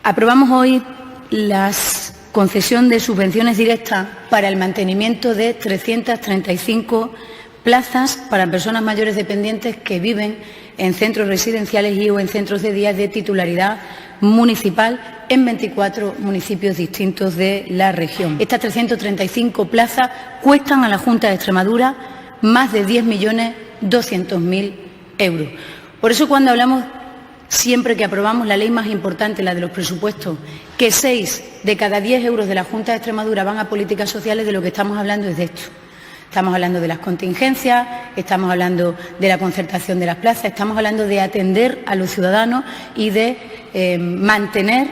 Aprobamos hoy la concesión de subvenciones directas para el mantenimiento de 335 plazas para personas mayores dependientes que viven en centros residenciales y o en centros de día de titularidad municipal en 24 municipios distintos de la región. Estas 335 plazas cuestan a la Junta de Extremadura más de 10.200.000 euros. Por eso, cuando hablamos siempre que aprobamos la ley más importante, la de los presupuestos, que 6 de cada 10 euros de la Junta de Extremadura van a políticas sociales, de lo que estamos hablando es de esto. Estamos hablando de las contingencias, estamos hablando de la concertación de las plazas, estamos hablando de atender a los ciudadanos y de mantener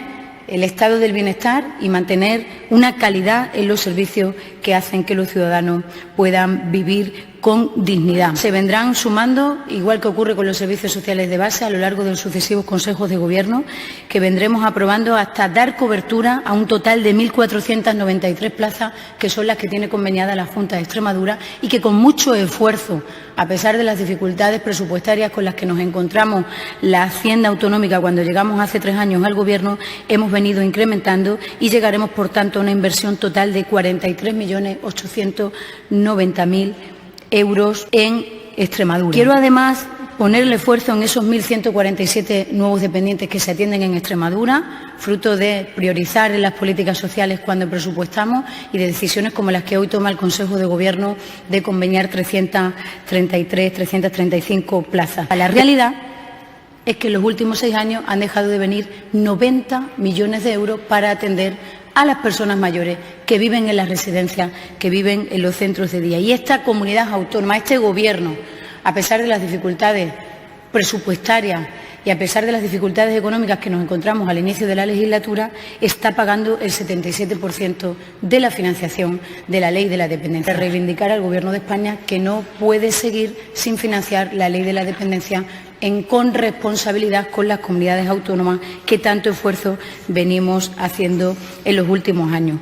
el estado del bienestar y mantener una calidad en los servicios que hacen que los ciudadanos puedan vivir con dignidad. Se vendrán sumando, igual que ocurre con los servicios sociales de base, a lo largo de los sucesivos consejos de gobierno, que vendremos aprobando hasta dar cobertura a un total de 1.493 plazas, que son las que tiene conveniada la Junta de Extremadura y que con mucho esfuerzo, a pesar de las dificultades presupuestarias con las que nos encontramos la Hacienda Autonómica cuando llegamos hace 3 años al Gobierno, hemos venido incrementando y llegaremos, por tanto, a una inversión total de 43.890.000 euros en Extremadura. Quiero, además, poner el esfuerzo en esos 1.147 nuevos dependientes que se atienden en Extremadura, fruto de priorizar en las políticas sociales cuando presupuestamos y de decisiones como las que hoy toma el Consejo de Gobierno de conveniar 335 plazas. La realidad es que en los últimos 6 años han dejado de venir 90 millones de euros para atender a las personas mayores que viven en las residencias, que viven en los centros de día. Y esta comunidad autónoma, este Gobierno, a pesar de las dificultades presupuestarias y a pesar de las dificultades económicas que nos encontramos al inicio de la legislatura, está pagando el 77% de la financiación de la Ley de la Dependencia. Reivindicar al Gobierno de España que no puede seguir sin financiar la Ley de la Dependencia en corresponsabilidad con las comunidades autónomas que tanto esfuerzo venimos haciendo en los últimos años.